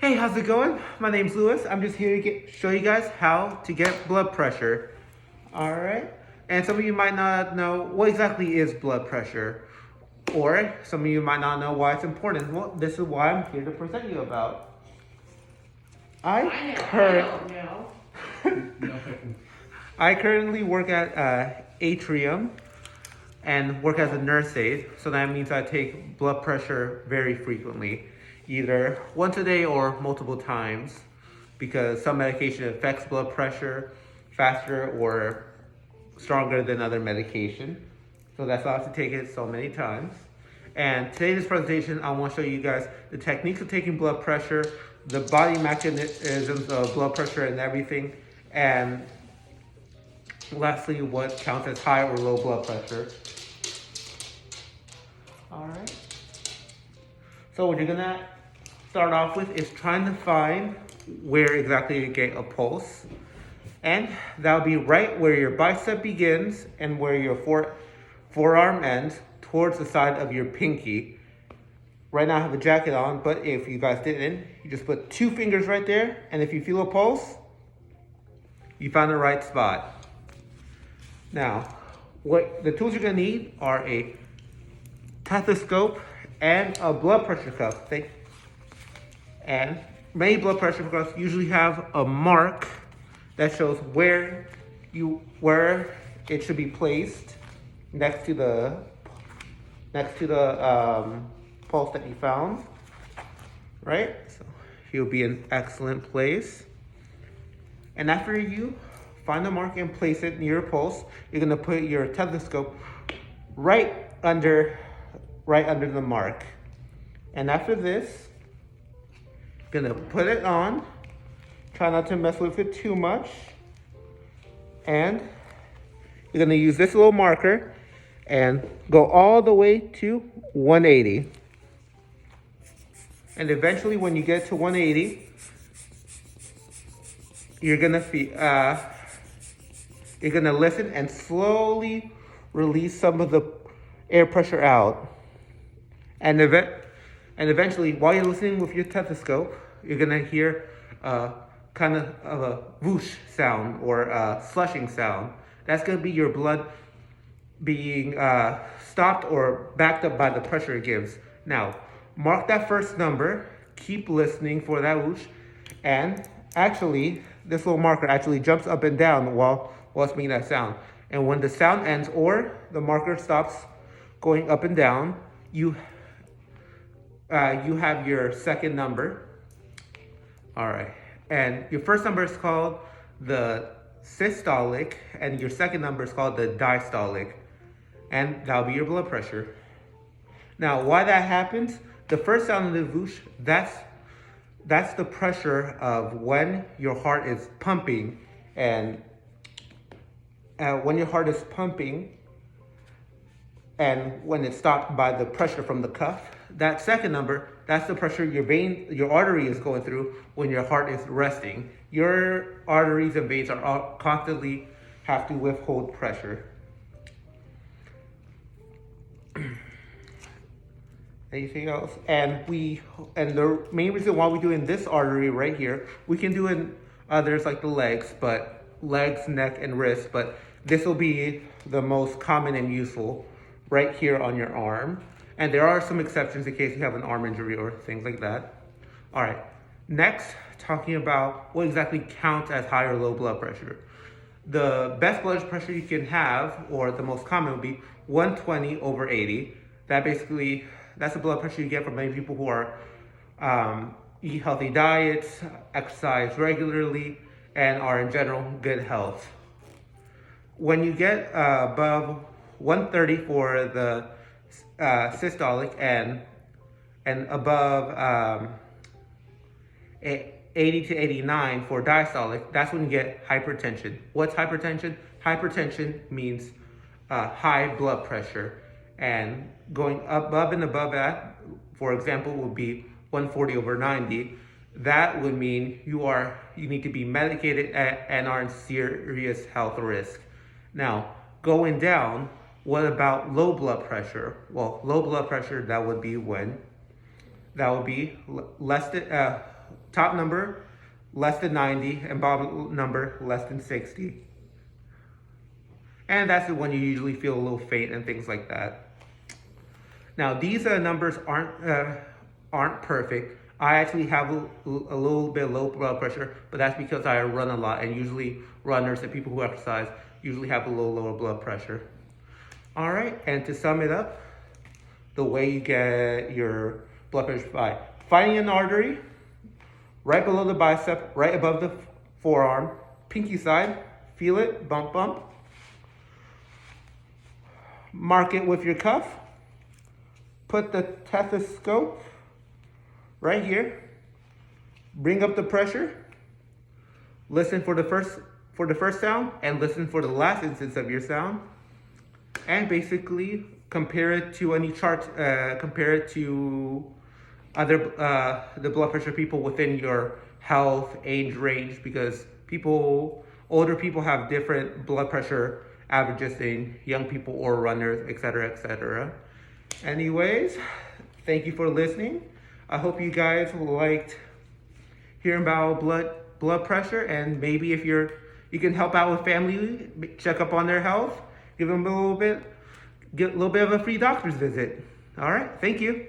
Hey, how's it going? My name's Lewis. I'm just here to show you guys how to get blood pressure. All right. And some of you might not know what exactly is blood pressure, or some of you might not know why it's important. Well, this is why I'm here to present you about. I currently work at Atrium and work as a nurse aide, so that means I take blood pressure very frequently, either once a day or multiple times, because some medication affects blood pressure faster or stronger than other medication. So that's why I have to take it so many times. And today's presentation, I want to show you guys the techniques of taking blood pressure, the body mechanisms of blood pressure and everything, and lastly, what counts as high or low blood pressure. All right. So what you're gonna start off with is trying to find where exactly you get a pulse. And that'll be right where your bicep begins and where your forearm ends, towards the side of your pinky. Right now I have a jacket on, but if you guys didn't, you just put 2 fingers right there, and if you feel a pulse, you found the right spot. Now, what the tools you're gonna need are a stethoscope and a blood pressure cuff. And many blood pressure cuffs usually have a mark that shows where it should be placed next to the pulse that you found, right? So he'll be in excellent place. And after you find the mark and place it near your pulse, you're gonna put your stethoscope right under the mark. And after this, gonna put it on. Try not to mess with it too much. And you're gonna use this little marker and go all the way to 180. And eventually when you get to 180, you're gonna listen and slowly release some of the air pressure out. And eventually, while you're listening with your stethoscope, you're gonna hear kind of a whoosh sound or a slushing sound. That's gonna be your blood being stopped or backed up by the pressure it gives. Now, mark that first number, keep listening for that whoosh, and actually, this little marker actually jumps up and down while it's making that sound. And when the sound ends or the marker stops going up and down, you have your second number. All right. And your first number is called the systolic, and your second number is called the diastolic. And that'll be your blood pressure. Now, why that happens, the first sound of the whoosh, that's the pressure of when your heart is pumping. And when your heart is pumping, and when it's stopped by the pressure from the cuff, that second number, that's the pressure your artery is going through when your heart is resting. Your arteries and veins are constantly have to withhold pressure. Anything else? And the main reason why we do in this artery right here, we can do in others like the legs, neck, and wrist, but this will be the most common and useful right here on your arm. And there are some exceptions in case you have an arm injury or things like that. All right, next, talking about what exactly counts as high or low blood pressure. The best blood pressure you can have, or the most common, would be 120/80. That's the blood pressure you get from many people who are eat healthy diets, exercise regularly, and are in general good health. When you get above 130 for the systolic and above 80 to 89 for diastolic, that's when you get hypertension. What's hypertension? Hypertension means high blood pressure, and going above and above that, for example, would be 140/90. That would mean you need to be medicated and are in serious health risk. Now, going down, what about low blood pressure? Well, low blood pressure, that would be less than top number less than 90 and bottom number less than 60. And that's when you usually feel a little faint and things like that. Now these numbers aren't perfect. I actually have a little bit low blood pressure, but that's because I run a lot, and usually runners and people who exercise usually have a little lower blood pressure. All right, and to sum it up, the way you get your blood pressure by finding an artery right below the bicep, right above the forearm, pinky side, feel it, bump, bump. Mark it with your cuff. Put the stethoscope right here. Bring up the pressure. Listen for the first sound and listen for the last instance of your sound. And basically compare it to any chart. Compare it to other the blood pressure people within your health age range, because older people have different blood pressure averages than young people or runners, etc., etc. Anyways, thank you for listening. I hope you guys liked hearing about blood pressure, and maybe if you can help out with family, check up on their health, give them get a little bit of a free doctor's visit. All right, thank you.